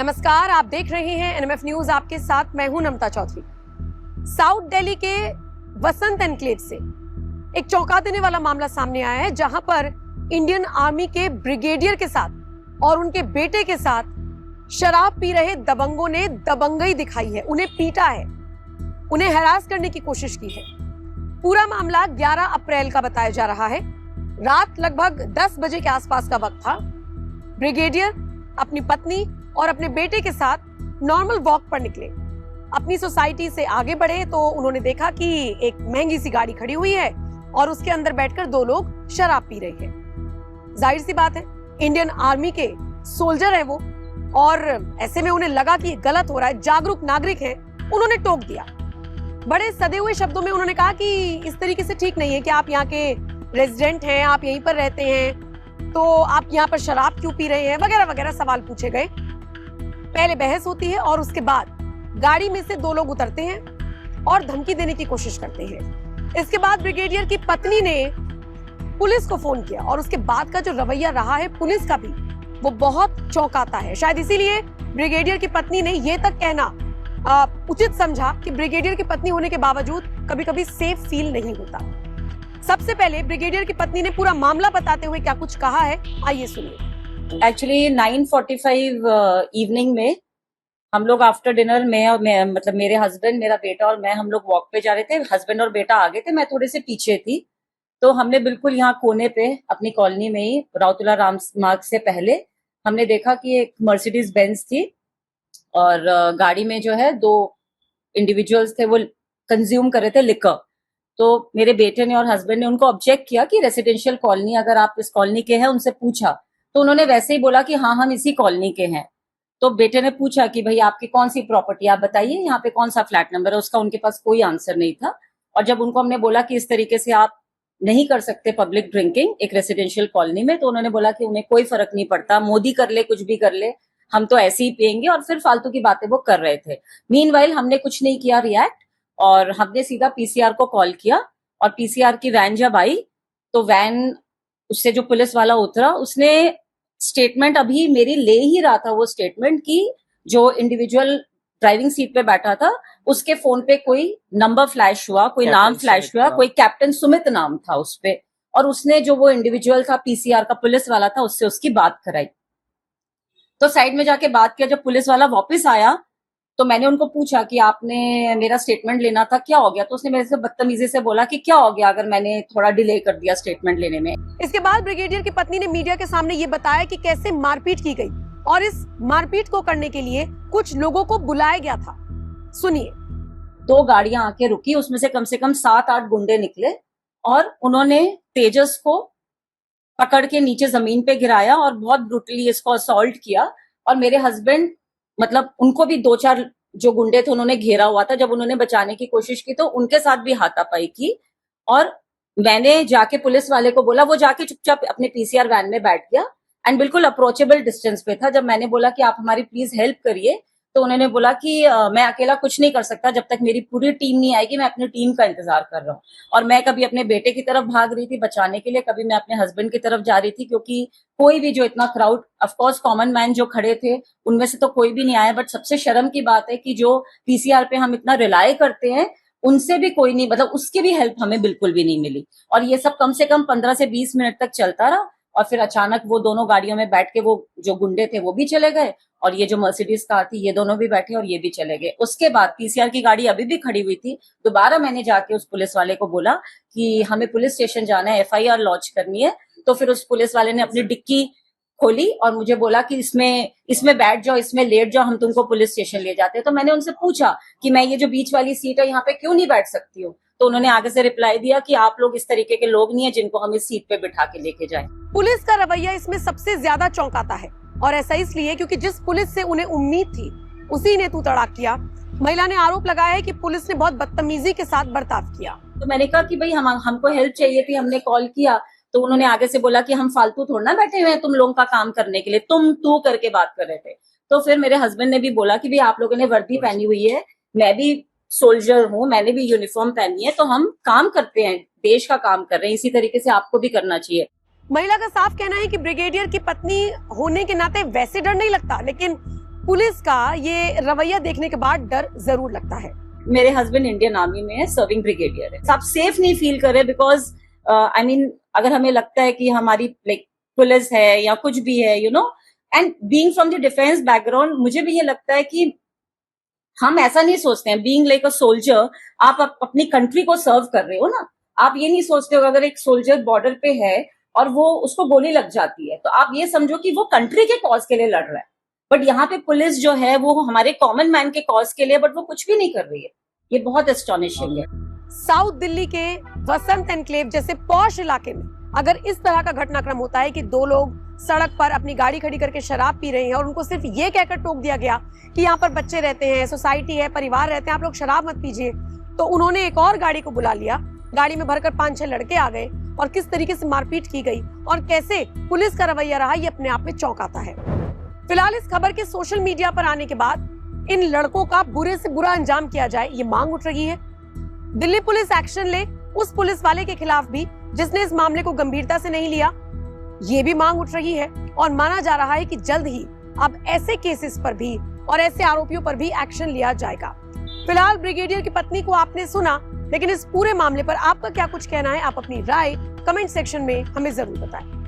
नमस्कार, आप देख रहे हैं एनएमएफ न्यूज। आपके साथ मैं हूं नमता चौधरी। साउथ दिल्ली के वसंत एनक्लेव से एक चौंका देने वाला मामला सामने आया है, जहां पर इंडियन आर्मी के ब्रिगेडियर के साथ और उनके बेटे के साथ शराब पी रहे दबंगों ने दबंगई दिखाई है, उन्हें पीटा है, उन्हें हैरास करने की कोशिश की है। पूरा मामला 11 अप्रैल का बताया जा रहा है। रात लगभग 10 बजे के आसपास का वक्त था। ब्रिगेडियर अपनी पत्नी और अपने बेटे के साथ नॉर्मल वॉक पर निकले। अपनी सोसाइटी से आगे बढ़े तो उन्होंने देखा कि एक महंगी सी गाड़ी खड़ी हुई है और उसके अंदर बैठकर दो लोग शराब पी रहे हैं। जाहिर सी बात है, इंडियन आर्मी के सोल्जर हैं वो, और ऐसे में उन्हें लगा कि गलत हो रहा है, जागरूक नागरिक हैं, उन्होंने टोक दिया। बड़े सदे हुए शब्दों में उन्होंने कहा कि इस तरीके से ठीक नहीं है कि आप यहाँ के रेजिडेंट हैं, आप यहीं पर रहते हैं, तो आप यहाँ पर शराब क्यों पी रहे हैं, वगैरह वगैरह सवाल पूछे गए। पहले बहस होती है और उसके बाद गाड़ी में से दो लोग उतरते हैं और धमकी देने की कोशिश करते हैं। इसके बाद ब्रिगेडियर की पत्नी ने पुलिस को फोन किया और उसके बाद का जो रवैया रहा है पुलिस का भी, वो बहुत चौंकाता है। शायद इसीलिए ब्रिगेडियर की पत्नी ने यह तक कहना उचित समझा कि ब्रिगेडियर की पत्नी होने के बावजूद कभी कभी सेफ फील नहीं होता। सबसे पहले ब्रिगेडियर की पत्नी ने पूरा मामला बताते हुए क्या कुछ कहा है, आइए सुनिए। एक्चुअली 9:45 इवनिंग में हम लोग आफ्टर डिनर में मतलब मेरे हस्बैंड, मेरा बेटा और मैं, हम लोग वॉक पे जा रहे थे। हस्बैंड और बेटा आगे थे, मैं थोड़े से पीछे थी। तो हमने बिल्कुल यहाँ कोने पे अपनी कॉलोनी में ही राउतुला राम मार्ग से पहले हमने देखा कि एक मर्सिडीज बेंज थी और गाड़ी में जो है दो इंडिविजुअल्स थे, वो कंज्यूम कर रहे थे लिकर। तो मेरे बेटे ने और हस्बैंड ने उनको ऑब्जेक्ट किया कि रेसिडेंशियल कॉलोनी, अगर आप इस कॉलोनी के हैं, उनसे पूछा तो उन्होंने वैसे ही बोला कि हाँ हम इसी कॉलोनी के हैं। तो बेटे ने पूछा कि भाई आपकी कौन सी प्रॉपर्टी, आप बताइए यहाँ पे कौन सा फ्लैट नंबर है। उसका उनके पास कोई आंसर नहीं था। और जब उनको हमने बोला कि इस तरीके से आप नहीं कर सकते पब्लिक ड्रिंकिंग एक रेसिडेंशियल कॉलोनी में, तो उन्होंने बोला कि उन्हें कोई फर्क नहीं पड़ता, मोदी कर ले कुछ भी कर ले, हम तो ऐसे ही पियेंगे। और फिर फालतू की बातें वो कर रहे थे। मीनवाइल हमने कुछ नहीं किया रिएक्ट, और हमने सीधा पीसीआर को कॉल किया। और पीसीआर की वैन जब आई तो वैन, उससे जो पुलिस वाला उतरा, उसने स्टेटमेंट अभी मेरी ले ही रहा था, वो स्टेटमेंट की जो इंडिविजुअल ड्राइविंग सीट पे बैठा था उसके फोन पे कोई नंबर फ्लैश हुआ, कोई नाम फ्लैश हुआ, कोई कैप्टन सुमित नाम था उस पे, और उसने जो वो इंडिविजुअल था पीसीआर का पुलिस वाला था, उससे उसकी बात कराई। तो साइड में जाके बात किया। जब पुलिस वाला वापस आया तो मैंने उनको पूछा कि आपने मेरा स्टेटमेंट लेना था, क्या हो गया? तो उसने मेरे से बदतमीजी से बोला कि क्या हो गया अगर मैंने थोड़ा डिले कर दिया स्टेटमेंट लेने में। इसके बाद ब्रिगेडियर की पत्नी ने मीडिया के सामने ये बताया कि कैसे मारपीट की गई और इस मारपीट को करने के लिए कुछ लोगों को बुलाया गया था। सुनिए। 2 गाड़ियां आके रुकी, उसमें से कम 7-8 गुंडे निकले और उन्होंने तेजस को पकड़ के नीचे जमीन पे गिराया और बहुत ब्रूटली इसको असॉल्ट किया। और मेरे हस्बैंड, मतलब उनको भी 2-4 जो गुंडे थे उन्होंने घेरा हुआ था। जब उन्होंने बचाने की कोशिश की तो उनके साथ भी हाथापाई की। और मैंने जाके पुलिस वाले को बोला, वो जाके चुपचाप अपने पीसीआर वैन में बैठ गया एंड बिल्कुल अप्रोचेबल डिस्टेंस पे था। जब मैंने बोला कि आप हमारी प्लीज हेल्प करिए, तो उन्होंने बोला कि मैं अकेला कुछ नहीं कर सकता, जब तक मेरी पूरी टीम नहीं आएगी, मैं अपनी टीम का इंतजार कर रहा हूँ। और मैं कभी अपने बेटे की तरफ भाग रही थी बचाने के लिए, कभी मैं अपने हस्बैंड की तरफ जा रही थी, क्योंकि कोई भी जो इतना क्राउड, ऑफकोर्स कॉमन मैन जो खड़े थे उनमें से तो कोई भी नहीं आया। बट सबसे शर्म की बात है कि जो पीसीआर पे हम इतना रिलाय करते हैं उनसे भी कोई नहीं, मतलब उसकी भी हेल्प हमें बिल्कुल भी नहीं मिली। और ये सब कम से कम 15 से 20 मिनट तक चलता रहा। और फिर अचानक वो दोनों गाड़ियों में बैठ के, वो जो गुंडे थे वो भी चले गए और ये जो मर्सिडीज कार थी ये दोनों भी बैठे और ये भी चले गए। उसके बाद पीसीआर की गाड़ी अभी भी खड़ी हुई थी। दोबारा मैंने जाके उस पुलिस वाले को बोला कि हमें पुलिस स्टेशन जाना है, एफआईआर लॉन्च करनी है। तो फिर उस पुलिस वाले ने अपनी डिक्की खोली और मुझे बोला कि इसमें बैठ जाओ, इसमें लेट जाओ, हम तुमको पुलिस स्टेशन ले जाते हैं। तो मैंने उनसे पूछा कि मैं ये जो बीच वाली सीट है यहाँ पे क्यों नहीं बैठ सकती हूँ? तो उन्होंने आगे से रिप्लाई दिया कि आप लोग इस तरीके के लोग नहीं है जिनको हम इस सीट पे बिठा के लेके जाएं। पुलिस का रवैया इसमें सबसे ज्यादा चौंकाता है, और ऐसा इसलिए क्योंकि जिस पुलिस से उन्हें उम्मीद थी उसी ने तू तड़ाक किया। महिला ने आरोप लगाया है कि पुलिस ने बहुत बदतमीजी के साथ बर्ताव किया। तो मैंने कहा कि भाई हमको हेल्प चाहिए थी, हमने कॉल किया। तो उन्होंने आगे से बोला कि हम फालतू थोड़ा ना बैठे हुए हैं तुम लोगों का काम करने के लिए, तुम तू करके बात कर रहे थे। तो फिर मेरे हस्बैंड ने भी बोला कि भाई आप लोगों ने वर्दी पहनी हुई है, मैं भी सोल्जर हूँ, मैंने भी यूनिफॉर्म पहनी है, तो हम काम करते हैं, देश का काम कर रहे हैं, इसी तरीके से आपको भी करना चाहिए। महिला का साफ कहना है कि ब्रिगेडियर की पत्नी होने के नाते वैसे डर नहीं लगता, लेकिन पुलिस का ये रवैया देखने के बाद डर जरूर लगता है। मेरे हस्बैंड इंडियन आर्मी में है, सर्विंग ब्रिगेडियर है। आप सेफ नहीं फील कर रहे बिकॉज आई मीन अगर हमें लगता है कि हमारी लाइक पुलिस है या कुछ भी है you know, and being from the defence background मुझे भी ये लगता है कि हम ऐसा नहीं सोचते हैं बीइंग लाइक अ सोल्जर आप अपनी कंट्री को सर्व कर रहे हो ना। आप ये नहीं सोचते हो अगर एक सोल्जर बॉर्डर पे है और वो उसको गोली लग जाती है तो आप ये समझो कि वो कंट्री के कॉज के लिए लड़ रहा है। बट यहाँ पे पुलिस जो है वो हमारे कॉमन मैन के कॉज के लिए, बट वो कुछ भी नहीं कर रही है। ये बहुत एस्टॉनिशिंग है। साउथ दिल्ली के वसंत एनक्लेव जैसे पॉश इलाके में अगर इस तरह का घटनाक्रम होता है कि दो लोग सड़क पर अपनी गाड़ी खड़ी करके शराब पी रहे हैं और उनको सिर्फ ये कहकर टोक दिया गया कि यहाँ पर बच्चे रहते हैं, सोसाइटी है, परिवार रहते हैं, आप लोग शराब मत पीजिए, तो उन्होंने एक और गाड़ी को बुला लिया। गाड़ी में भरकर 5-6 लड़के आ गए और किस तरीके से मारपीट की गई और कैसे पुलिस का रवैया रहा, ये अपने आप में चौंकाता है। फिलहाल इस खबर के सोशल मीडिया पर आने के बाद इन लड़कों का बुरे से बुरा अंजाम किया जाए, ये मांग उठ रही है। दिल्ली पुलिस एक्शन ले उस पुलिस वाले के खिलाफ भी जिसने इस मामले को गंभीरता से नहीं लिया, ये भी मांग उठ रही है। और माना जा रहा है कि जल्द ही अब ऐसे केसेस पर भी और ऐसे आरोपियों पर भी एक्शन लिया जाएगा। फिलहाल ब्रिगेडियर की पत्नी को आपने सुना, लेकिन इस पूरे मामले पर आपका क्या कुछ कहना है, आप अपनी राय कमेंट सेक्शन में हमें जरूर बताएं।